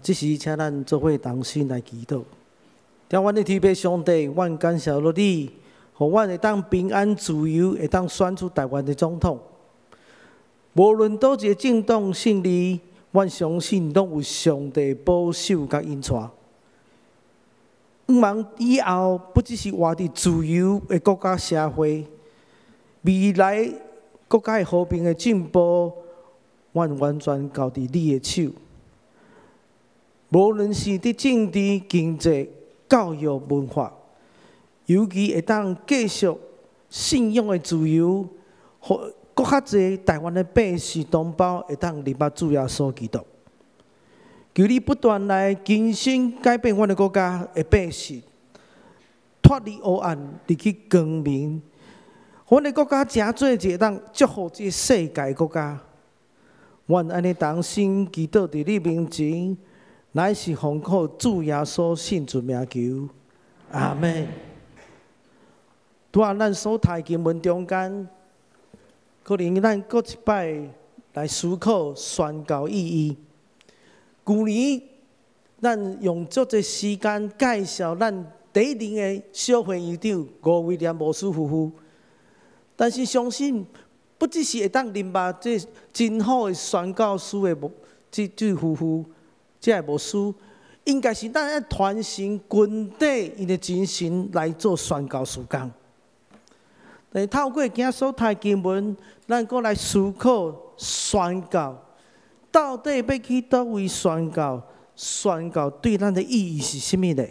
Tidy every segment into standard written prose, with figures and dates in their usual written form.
这时请咱做伙同心来祈祷。听阮的天父上帝，阮感谢落你，互阮会当平安自由，会当选出台湾的总统。无论倒一个政党胜利，阮相信拢有上帝保守甲引带。毋望以后不只是活伫自由的国家社会，未来国家的和平的进步，阮完全交伫你的手。无论是伫政治、经济、教育、文化，尤其会当继续信仰的自由，互搁较侪台湾的百姓同胞会当入捌主耶稣基督。求你不断来更新改变阮的国家的百姓，脱离黑暗，入去光明。阮的国家诚做一个当祝福这世界的国家。阮安尼同心祈祷伫你面前。乃是奉靠主耶稣圣主名求，阿门。在咱所读经文中间，可能咱搁一摆来思考宣教意义。去年咱用足侪时间介绍咱第一任的小会院长吴威廉牧师夫妇，但是相信不只是会当明白这真好的宣教师的这夫妇。这个牧师应该是咱要传承军队因的精神来做宣教事工。但是透过今所读经文，咱搁来思考宣教到底要去倒位宣教？宣教对咱的意义是甚物呢？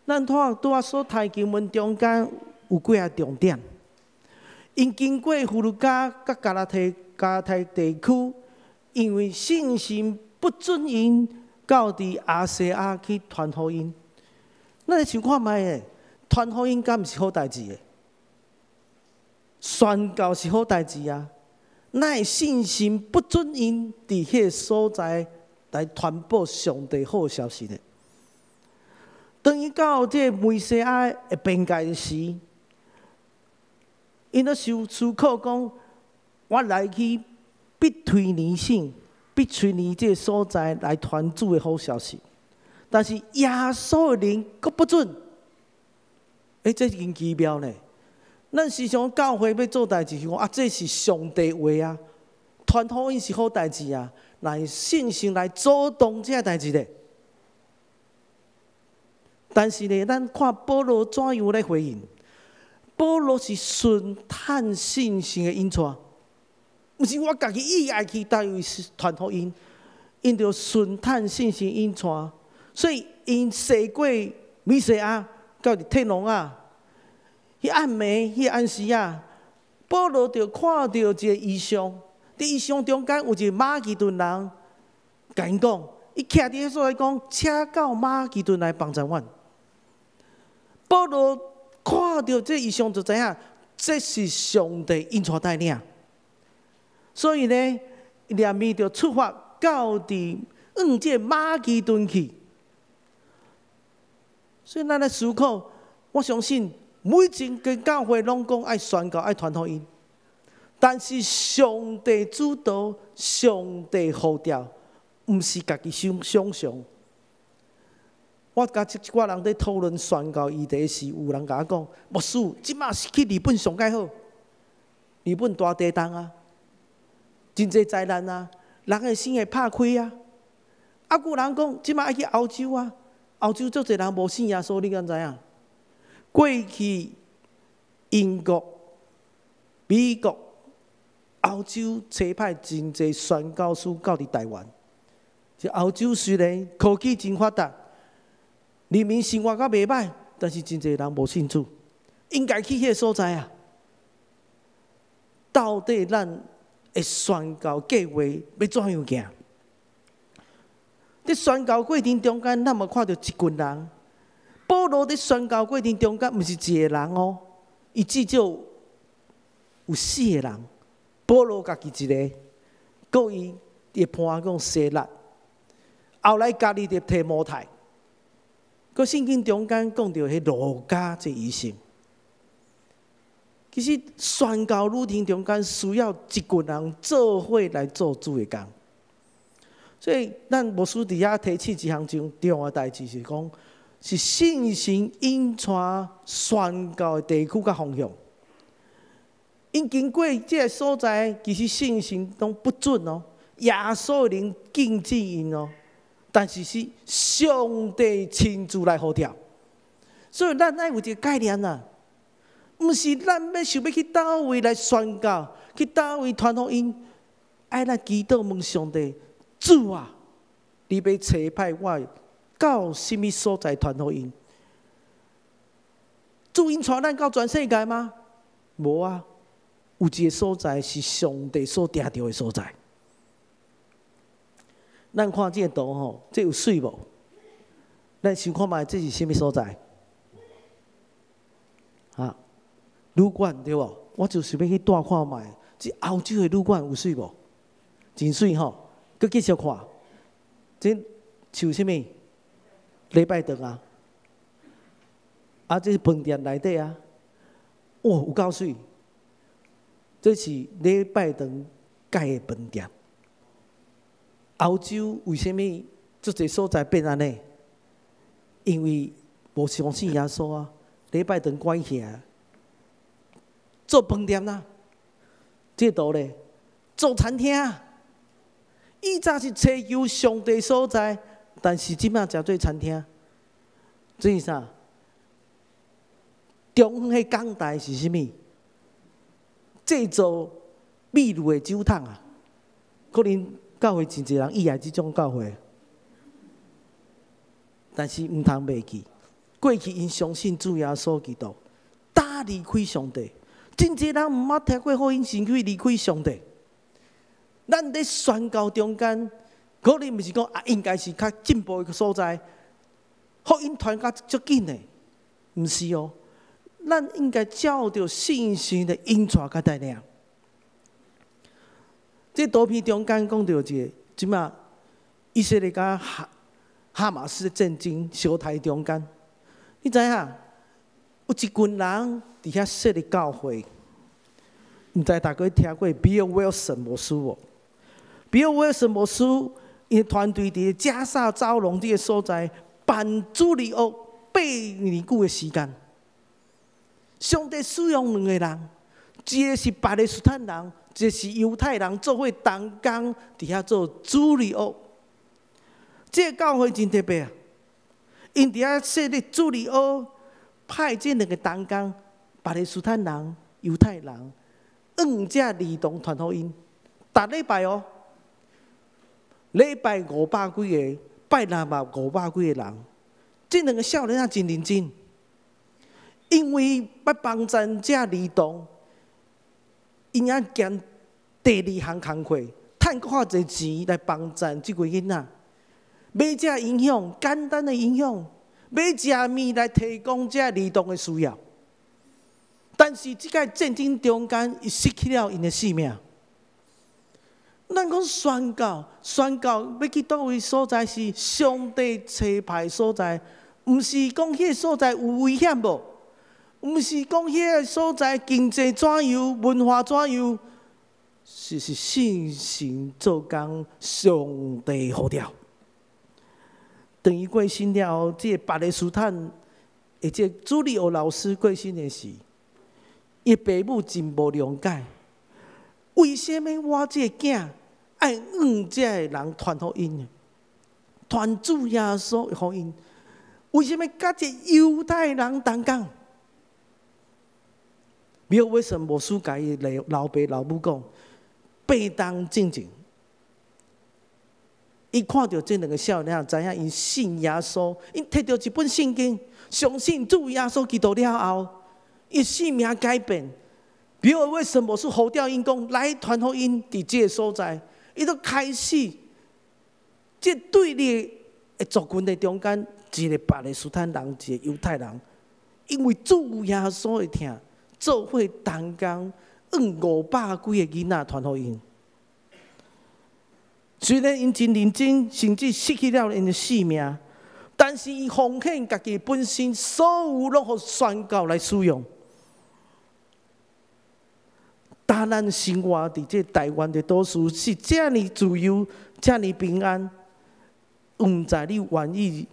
咱拄仔所读经文中间有几个重点，因经过弗鲁加甲加拉太地区，因为信心。不准因到伫亚细亚去传福音，咱想看卖诶，传福音敢毋是好代志诶？宣教是好代志啊！咱诶信心不准因伫迄个所在来传播上帝好消息呢？当伊到这梅西亚诶边界时，因咧思考讲，我来去必推尼省。必须你这所在来传主的好消息，但是耶稣的灵阁不准。这真奇妙呢！咱时常教会要做代志，讲这是上帝话啊，传福音是好代志啊，来信心来主动这代志咧。但是呢，咱看保罗怎样来回应？保罗是顺探信心的引带。毋是我家己意爱去台位传福音，因着顺探信心引带，所以因驶过米西亚到伫天龙啊，迄暗暝、迄暗时啊，保罗就看到一个异象，伫异象中间有一个马其顿人，甲因讲，伊徛伫迄所在讲，请到马其顿来帮助阮。保罗看到这异象就知影，这是上帝引带带领。所以呢，连面就出发到伫这马其顿去。所以咱来思考，我相信每一个教会拢讲爱宣教、爱传福音，但是上帝主导、上帝呼召，毋是家己想象。我甲一寡人在讨论宣教议题时，有人甲我讲：牧师，即马是去日本上介好，日本大地震啊！真济灾难啊，人的心会拍开啊！啊，有人讲，即摆爱去欧洲啊，欧洲足侪人无信耶稣，你敢知影？过去英国、美国、欧洲差派真济宣教师到伫台湾。即欧洲虽然科技真发达，人民生活较袂歹，但是真济人无信主，应该去迄个所在啊。到底咱？宣教计划要怎样行？在宣教过程中间，咱有看到一群人。保罗在宣教过程中间，毋是一个人哦，伊至少有4个人。保罗家己一个，搁伊伫潘讲西拉，后来家己伫提摩太，搁圣经中间讲到迄路加这医生。其实宣教路程中间需要一群人做伙来做主的工。所以，咱牧师伫遐提起一项重要的代志，是讲是信心引传宣教的地区甲方向。因经过这个所在，其实信心都不准哦，耶稣能禁止因哦，但是是上帝亲自来呼召。所以，咱爱有一个概念啊，毋是咱想要去倒位来宣教，去倒位传福音，爱咱祈祷问上帝。主啊，你要差派我到什么所在传福音？主因传咱到全世界吗？无啊，有一个所在是上帝所定着的所在。咱看这个图吼，这有水无？咱想看卖，这是什么所在？啊，旅馆对无？我就想要去带看卖，这欧洲的旅馆有水无？真水吼！佮继续看，这像什么？礼拜堂啊，这是饭店内底啊，哇，有够水！这是礼拜堂盖的饭店。欧洲为什么这个所在变安尼？因为无相信耶稣啊，礼拜堂关起来，做饭店啦，这度咧做餐厅。以前是祈求上帝所在，但是即摆食做餐厅，这是啥？中央迄港台是啥物？制造秘鲁的酒桶啊！可能教会真侪人以来即种教会，但是毋通忘记，过去因相信主耶稣基督，打离开上帝，真侪人毋捌听过福音，先去离开上帝。咱在宣教中间，可能毋是讲应该是较进步的所在，福音传较足紧的，毋是哦。咱应该照着信心的引传较带领。这图片中间讲到一个，即马以色列甲哈马斯的战争相台中间，你知影？有一群人伫遐设立教会，毋知大家听过 Bill Wilson 牧师无？比如Wilson牧师，因团队伫加沙走廊这个所在办主日学8年久的时间。上帝使用两个人，一个是巴勒斯坦人，一个是犹太人，做伙同工伫遐做主日学。这个教会真特别啊！因伫遐设立主日学，派这两个同工，巴勒斯坦人、犹太人，只儿童传福音，逐礼拜哦。礼拜500几个，拜六嘛500几个人，这两个少年仔真认真，因为要帮助这儿童，因也兼第2项工课，赚较侪钱来帮助这个囡仔，买这营养，简单的营养，买食面来提供这儿童的需要。但是这个战争中间，伊失去了因的性命。咱讲宣教要去倒位所在是上帝差派所在，毋是讲迄个所在有危险无，毋是讲迄个所在经济怎样、文化怎样，是信心做工，上帝呼召。等伊过身了后，这个巴勒斯坦的这主日学老师过身的时，伊爸母真无谅解。为什么我这个囝爱这个人传福音，传主耶稣的福音？为什么甲这犹太人同工？没有为什么牧师甲伊老爸老母讲，背当正经。伊看到这两个少年，知影因信耶稣，因摕到一本圣经，相信主耶稣基督了后，伊性命改变。比如为什么是呼召因讲来传福音伫这个所在，伊都开始这对立的族群的中间，一个巴勒斯坦人，一个犹太人，因为主耶稣的听，做伙同工500几个囡仔传福音。虽然因真认真，甚至失去了因的性命，但是伊奉献家己本身，所有拢互宣教来使用。当咱生活伫这台湾的都市是这样自由、遮尔平安，毋知你愿意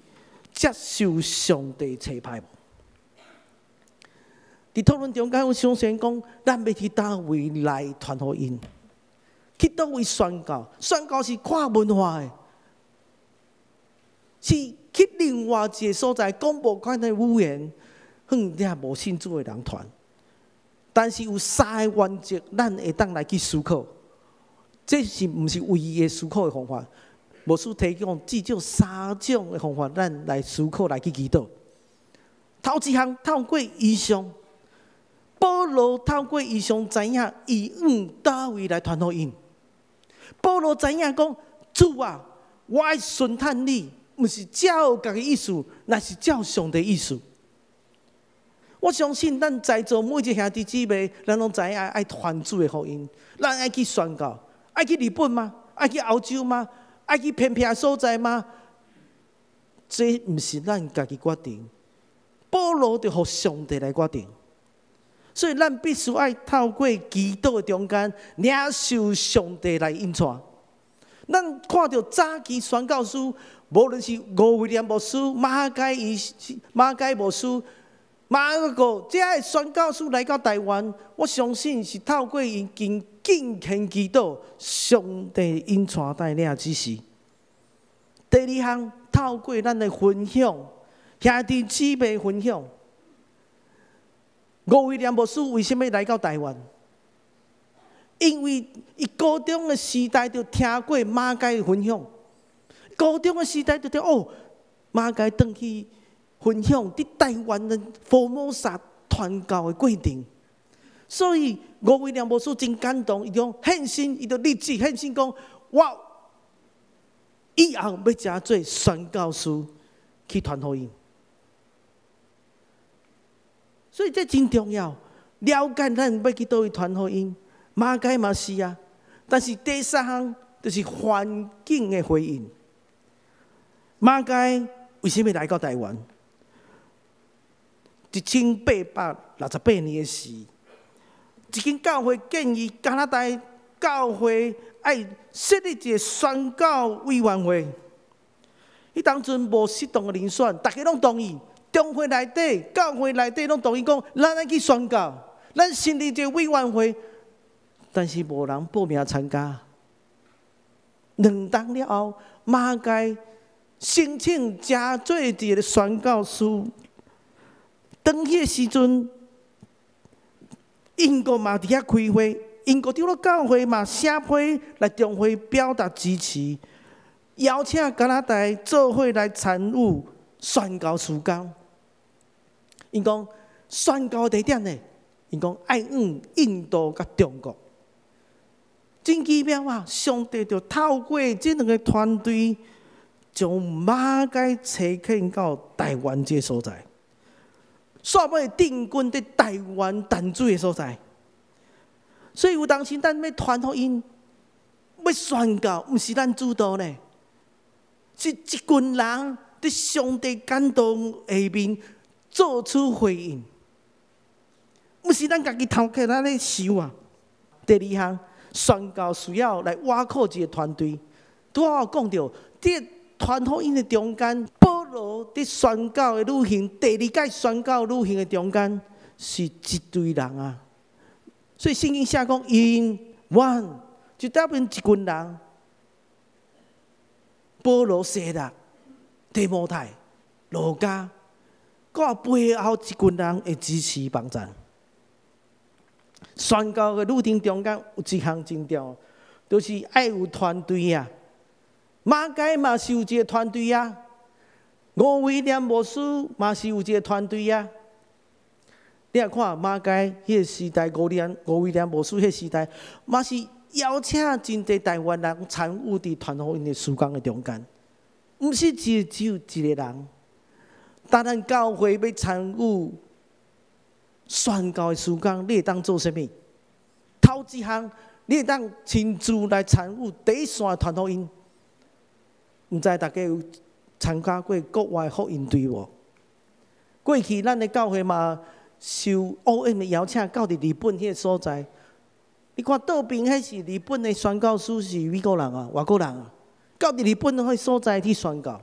接受上帝差派无？伫讨论中间，我相信讲，咱要去倒位来传福音，去倒位宣教？宣教是跨文化的，是去另外一个所在讲无款的语言，向遐无信主的人传。但是有三个原则，咱会当来去思考。这是毋是唯一的思考的方法？牧师提供至少3种的方法，咱来思考来去祈祷。头一项，透过异象。保罗透过异象知影，伊往倒位来传福音。保罗知影讲，主啊，我爱顺探你，毋是照家己意思，乃是照上帝意思。我相信咱在座每一个兄弟姊妹，咱拢知影爱传主的福音，咱爱去宣教，爱去日本吗？爱去欧洲吗？爱去偏僻所在吗？这毋是咱家己决定，保罗就互上帝来决定。所以，咱必须爱透过祈祷的中间，领受上帝来引带。咱看到早期宣教师，无论是吴威廉牧师、马偕牧师、马个这些宣教师来到台湾，我相信是透过因敬虔祈祷，上帝引带带领指示。第二项，透过咱的分享，兄弟姊妹分享。吴威廉牧师为什么来到台湾？因为伊高中的时代就听过马偕的分享，高中的时代就听马偕转去分享伫台湾的福摩萨传教的过程，所以吴威廉牧师真感动，伊就献心，伊就立志献心讲，我以后要真做宣教师去传福音。所以这真重要，了解咱要去倒位传福音，马偕嘛是啊。但是第三项就是环境的回应。马偕为什么来到台湾？1868年的事，一间教会建议加拿大教会爱设立一个宣教委员会。伊当阵无适当的人选，大家拢同意。中会内底、教会内底拢同意讲，咱爱去宣教，咱成立一个委员会，但是无人报名参加。2冬了后，马偕申请加做一个宣教师。当迄个时阵，英国嘛伫遐开会，英国长老教会嘛写批来中会表达支持，邀请加拿大做伙来参与宣教事工。因讲宣教地点呢？因讲爱往印度甲中国。真奇妙啊！上帝就透过这2个团队，将马偕扯迁到台湾这所在，煞尾定居伫台湾淡水的所在。所以有当时咱要传福音、要宣教，毋是咱主导呢，是一群人伫上帝感动下面。做出回应，毋是咱家己头壳咱咧想啊。第2项，宣教需要来挖靠一个团队。拄好有讲到，伫传福音的中间，保罗伫宣教的旅行，第2届宣教旅行的中间，是一堆人啊。所以圣经写讲，因one就代表一群人。保罗、西拉、提摩太、路加。搁背后一群人会支持帮助。宣教的路程中间有一项真重要，就是爱有团队啊。马偕嘛是有一个团队啊，吴威廉牧师嘛是有一个团队啊。你来看马偕迄个时代，吴威廉牧师迄个时代，嘛是邀请真侪台湾人参与伫传福音的事工的中间，毋是只有一个人。当咱教会要参与宣教的事工，你会当做啥物？头一项，你会当亲自来参与第一线传福音。毋知大家有参加过国外福音队无？过去咱的教会嘛，受 OM 的邀请，到伫日本迄个所在。你看倒边迄是日本的宣教师，是美国人啊，外国人啊。到日本迄所在去宣告。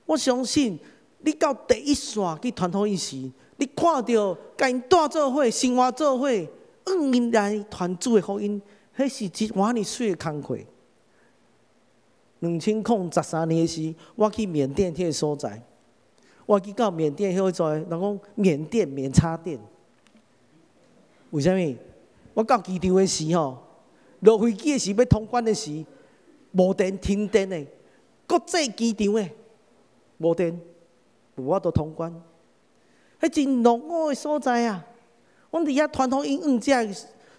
我相信你到第一线去传福音时，你看到甲因带做伙、生活做伙，因来传主的福音，迄是一偌尼水的工课。2013年时，我去缅甸迄个所在，我去到缅甸迄个所在，人讲缅甸免插电，为虾米？我到机场的时候，落飞机的时要通关的时，无电停电的，国际机场的无电，无法度通关。迄真落伍的所在啊！阮伫遐传福音，只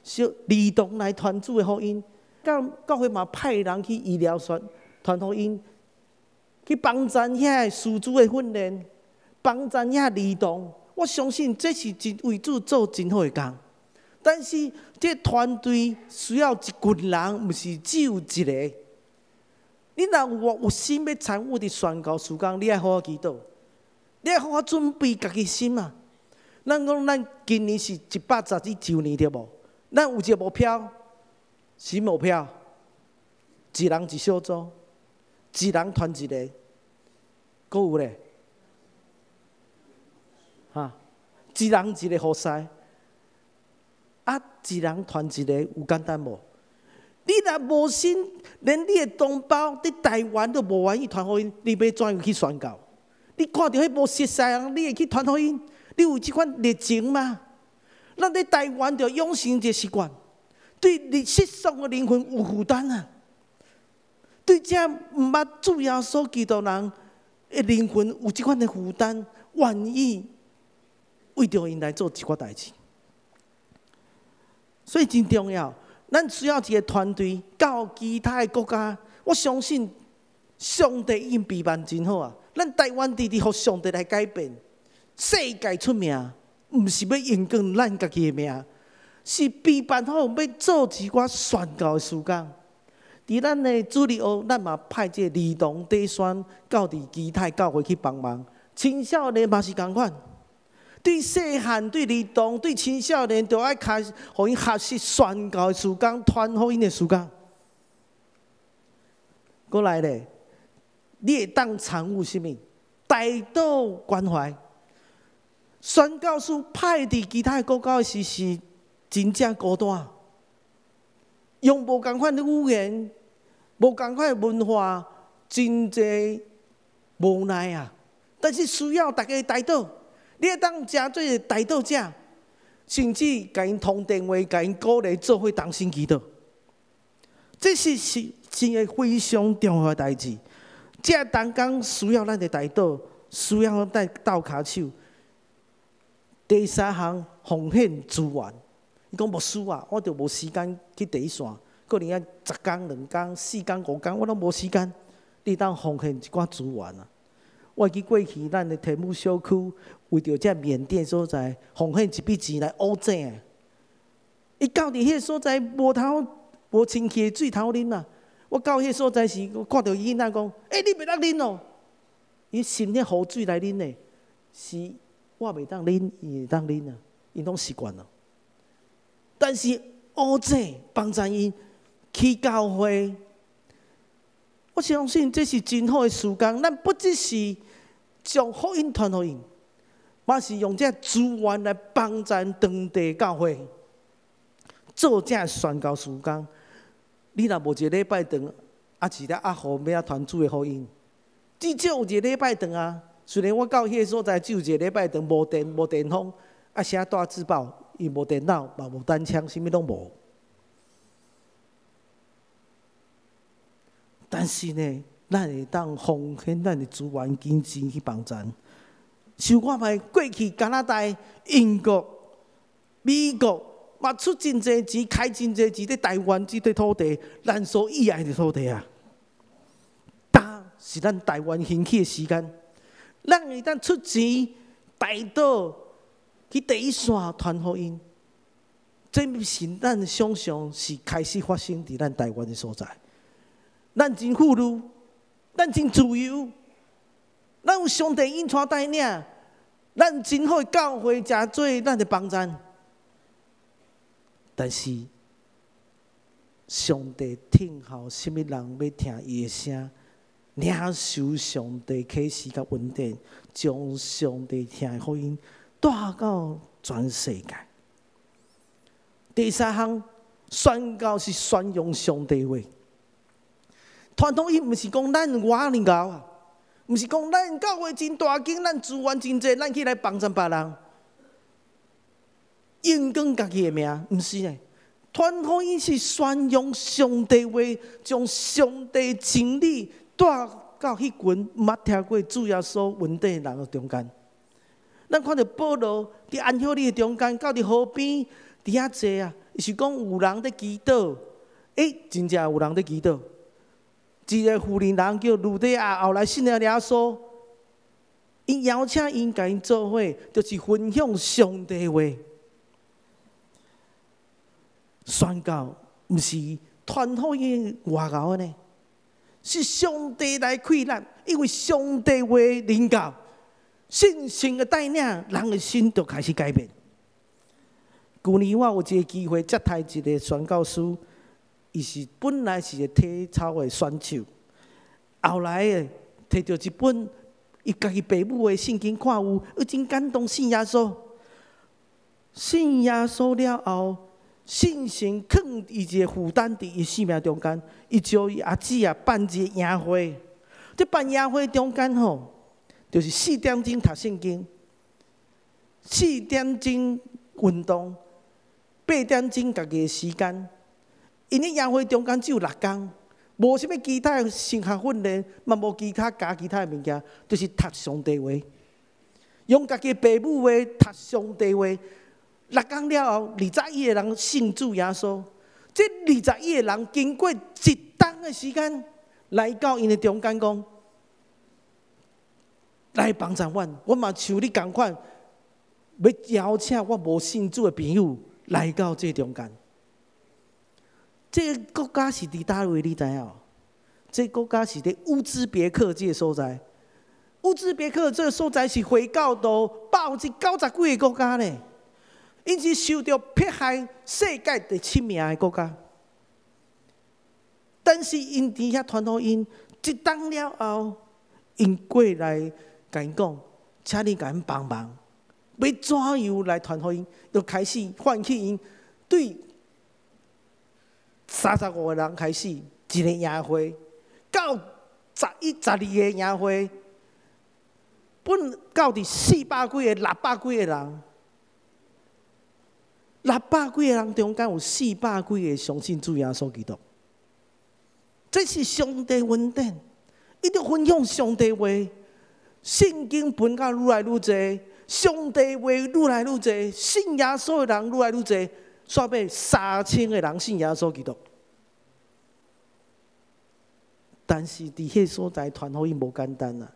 小儿童来传主的福音，教会嘛派人去医疗传福音，去帮助遐师资的训练，帮助遐儿童。我相信这是真为主做真好的工。但是这团队需要一群人，毋是只有一个。你若有心要参与伫宣教事工，你爱好好祈祷，你爱好好准备家己心啊。咱讲咱今年是110周年对无？咱有一个目标，什么目标？一人一小组，一人传一个，搁有咧，一人一个服侍。一人传一个有简单无？你若无心，连你的同胞伫台湾都无愿意传福音，你要怎样去宣教？你看到迄无熟悉人，你会去传福音？你有即款热情吗？咱伫台湾着养成一个习惯，对世上的灵魂有负担啊！对这毋捌主耶稣基督人的灵魂有即款的负担，愿意为着因来做一寡代志。所以真重要，咱需要一个团队到其他的国家。我相信上帝已经备办真好啊！咱台湾直直互上帝来改变，世界出名，毋是要用光咱家己的名，是备办好要做一寡宣教的事工。伫咱的主日学，咱嘛派这儿童短宣到伫其他教会去帮忙，青少年嘛是同款。对细汉、对儿童、对青少年，都要开始，互因学习宣教的事工、传福音的事工。过来咧，你会当参与什么？带到关怀。宣教士派伫其他国家时是真正孤单，用无共款的语言、无共款的文化，真济无奈啊！但是需要大家带到。你会当真做带导者，甚至甲因通电话，甲因鼓励做伙同心祈祷。这是一个非常重要的代志。这当工需要咱的带导，需要咱斗骹手。第三项，奉献资源。伊讲牧师啊，我着无时间去第一线，可能要10天、2天、4天、5天，我拢无时间。你当奉献一寡资源啊！我记过去，咱的天母小区为着这缅甸所在，奉献一笔钱来乌井的。伊到伫迄个所在无清气的水头啉啊！我到迄个所在时，我看到囡仔讲：“你袂当啉哦！”伊新迄湖水来啉的，是我袂当啉，伊会当啉啊！因拢习惯了。但是乌井帮助因去教会，我相信这是真好的事工。咱不只是将福音传互因，嘛是用这资源来帮助当地教会做这宣教事工。你若无一个礼拜长，是咧好要传主的福音，至少有一个礼拜长啊。虽然我到迄个所在只有一个礼拜长，无电无电风，写大字报，伊无电脑，嘛无单枪，啥物拢无。但是呢，咱会当奉献咱的资源、金钱去帮助。想看卖过去加拿大、英国、美国嘛出真济钱，开真济钱伫台湾这块土地，咱所喜爱的土地啊。是咱台湾兴起的时间，咱会当出钱带到去第一线传福音。这是咱想象是开始发生伫咱台湾的所在。咱真富裕，咱真自由，咱有上帝引带带领，咱真好教会真多咱的帮助。但是上帝听候什么人要听伊的声，领受上帝启示甲恩典，将上帝听的福音带到全世界。第三项，宣教是宣扬上帝话。传统伊毋是讲咱外年教啊，毋是讲咱教会真大间，咱资源真济，咱起来帮衬别人，引光家己的名，毋是咧。传统伊是宣扬上帝话，将上帝真理带到迄群毋捌听过主耶稣恩典的人的中间。咱看到保罗伫安息日的中间，到伫河边伫遐坐啊，伊是讲有人在祈祷，真正有人在祈祷。一个妇人人叫路底亚，后来信了耶稣，伊邀请因甲因做伙，就是分享上帝话。宣教毋是传统的外教呢，是上帝来开咱，因为上帝话领教，信心的带领，人的心就开始改变。去年我有一个机会接待一个宣教师，伊是本来是一个体操的选手，后来摕到一本伊家己父母的圣经看有，真感动信耶稣。信耶稣了后，信心放伊一个负担伫伊生命中间，伊招伊阿姊啊办一个营会。这办营会中间吼，就是4点钟读圣经，4点钟运动，8点钟家己的时间。因咧营会中间只有6天，无啥物其他的升学训练，嘛无其他加其他的物件，就是读上帝话，用家己的父母话读上帝话。6天了后，21个人信主耶稣。这21个人经过1冬的时间，来到因的中间讲，来帮助我嘛像你同款，要邀请我无信主的朋友来到这中间。这个国家是伫叨位？你知影？这个国家是伫乌兹别克这个所在。乌兹别克这个所在是回教徒80几个国家呢。因是受到迫害世界第7名的国家，但是因伫遐传福音1冬了后，因过来甲因讲，请你甲因帮忙，要怎样来传福音？就开始唤起因对35个人开始一个营会，到11、12个营会，本到伫400几个、600几个人。600几个人中间有400几个相信主耶稣基督，这是上帝恩典。伊着分享上帝话，圣经分到愈来愈多，上帝话愈来愈多，信耶稣的人愈来愈多，煞尾3000个人信耶稣基督。但是伫迄所在传福音无简单啊！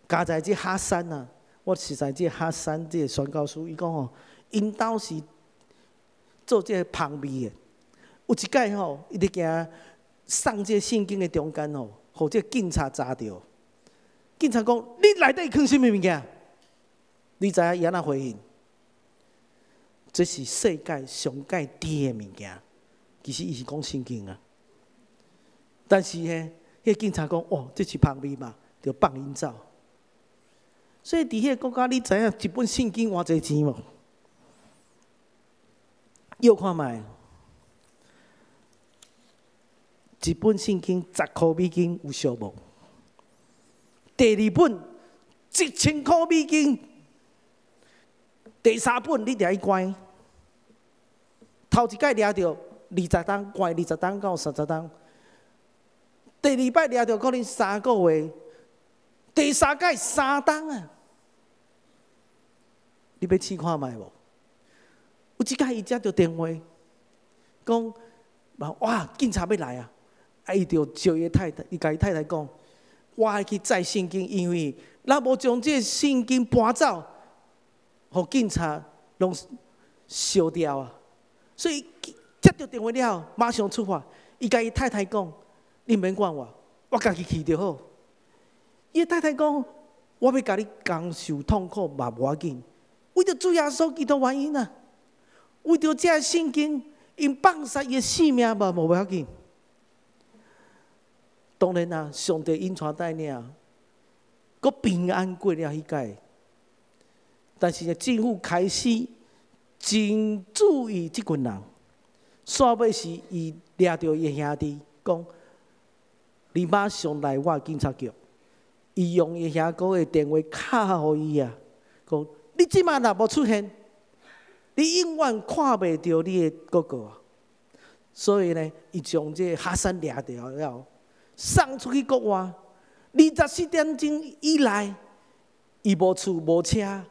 加在这哈山啊，我实在这哈山这个宣教师，伊讲吼，因兜是做这个旁味的，有一摆吼，伊伫行送这圣经的中间吼，互这警察抓着。警察讲：“你内底藏什么物件？”你知影伊安怎回应？这是世界上界低的物件。其实伊是讲圣经啊。但是呢，迄个警察讲：“哦，这是旁味嘛，就放因走。”所以伫迄个国家，你知影一本圣经偌济钱无？又看卖，一本圣经10块美金有数目，第2本1000块美金，第3本你掠去关，头一摆掠着20天，关20天到30天，第2摆掠着可能3个月，第3届3冬啊！你要试看卖无？有一摆伊接到电话，讲哇，警察要来啊！伊就招伊太太，伊甲伊太太讲，我爱去载圣经，因为若无将这圣经搬走，互警察拢烧掉啊！所以接到电话了后，马上出发。伊甲伊太太讲，你免管我，我家己去就好。伊太太讲，我要甲你承受痛苦嘛无要紧，为着主耶稣基督原因啊！为着这圣经，因放杀伊性命嘛，无要紧。当然啊，上帝因带带领，佫平安过了迄届。但是政府开始真注意即群人，煞尾是伊掠着伊兄弟讲：“你马上来我警察局。”伊用伊兄哥的电话敲互伊啊，讲：“你即马若无出现，你永远看袂到你的哥哥啊！”所以呢，伊将这哈山掠着了，送出去国外。24点钟以来，伊无厝无车。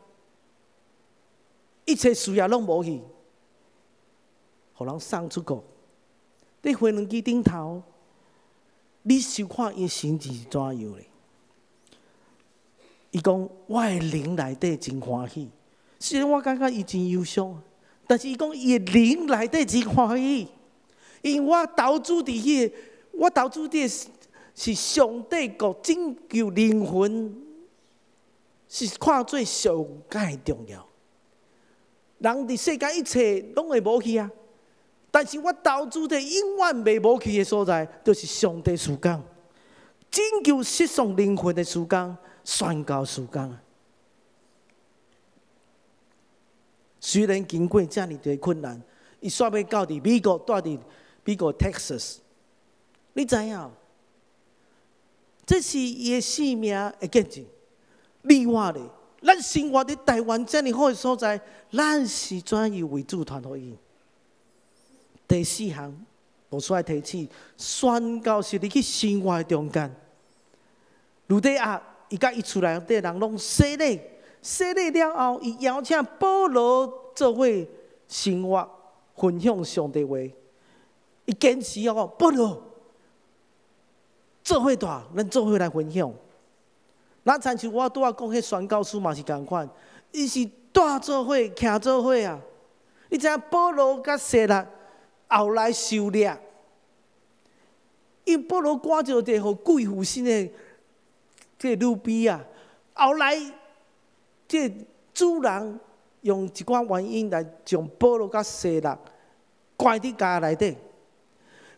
一切需要拢无去，互人送出国。伫飞轮机顶头，你收看伊心情是怎样咧？伊讲我的灵内底真欢喜，虽然我感觉伊真忧伤，但是伊讲伊的灵内底真欢喜，因为我投资伫迄个，我投资伫是上帝国拯救灵魂，是看做上界重要。人伫世界一切拢会无去啊，但是我投资的永远袂无去的所在，就是上帝时间，拯救失丧灵魂的时间，宣告时间。虽然经过这么多困难，伊煞要到伫美国，住伫美国 Texas， 你知影？这是伊的性命的见证。另外咧。咱生活伫台湾这么好的所在，咱是怎样为主传福音？第四项，无需要提起，宣告是你去生活的中间。路底亚，伊甲伊厝内底人拢洗礼，洗礼了后，伊邀请保罗做伙生活，分享上帝话。伊坚持哦，保罗做伙带，咱做伙来分享。那亲像我拄仔讲，迄宣教书嘛是共款，伊是带做伙、徛做伙啊。你知影保罗甲西拉后来受掠，因保罗赶着伫互贵妇身的这路边啊，后来这主人用一寡原因来将保罗甲西拉关伫家内底，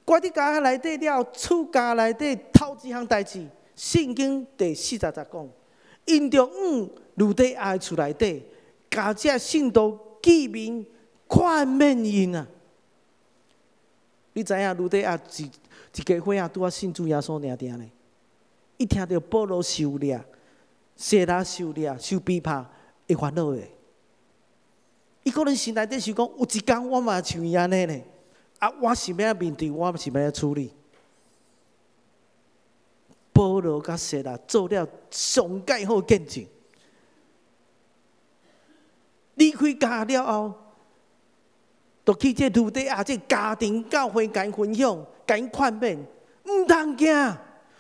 关伫家内底了，厝家内底头一项代志。圣经第40节讲，因着路底亚的厝内底，家这信徒见面宽免因啊！你知影路底亚一家伙仔拄啊信主耶稣尔定咧，一听到保罗受掠、西拉受掠、受逼迫，会烦恼诶。伊可能心内底想讲，有一天我嘛像伊安尼咧，啊，我是要面对，我是要处理。保罗甲西拉做了上介好见证，离开家了后，就去这路底亚这家庭教会甲因分享，甲因劝勉，唔通惊，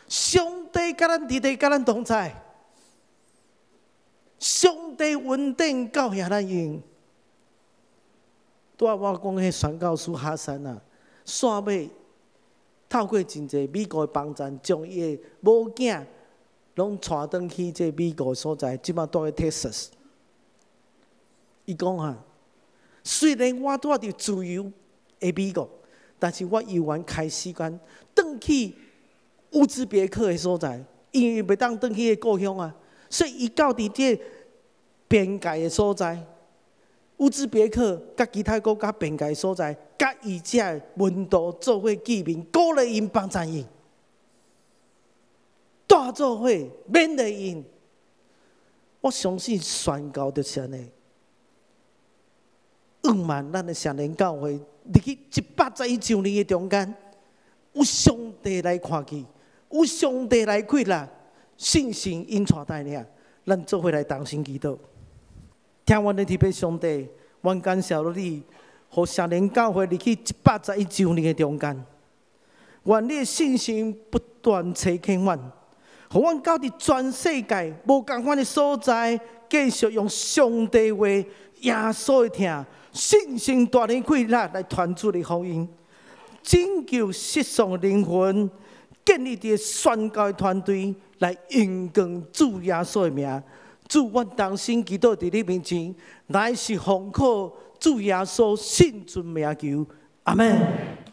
上帝甲咱伫咧，甲咱同在，上帝稳定教遐咱用。拄仔我讲迄宣教师哈山啊，煞尾。透过真侪美国的帮衬，将伊的某囝拢带转去这美国的所在，即马住喺 Texas。伊讲啊，虽然我住伫自由的美国，但是我犹原开时间转去乌兹别克的所在，因为袂当转去个故乡啊，所以伊到伫这边界的所在。乌兹别克甲其他国家边界所在，甲伊遮文道做伙见面，鼓励因帮衬因，大做伙勉励因。我相信宣告就是安尼。万咱的圣灵教会入去111周年的中间，有上帝来看见，有上帝来开啦，信心因带带领，咱做伙来同心祈祷。听阮的特别上帝，阮感谢你，互圣灵教会入去111周年的中间，愿你的信心不断找起阮，互阮到伫全世界无共款的所在，继续用上帝话、耶稣的听，信心大力开力来传出的福音，拯救失丧的灵魂，建立一个宣教的团队来荣光主耶稣的名。主，阮同心祈祷伫你面前，乃是奉靠主耶稣圣尊名求，阿门。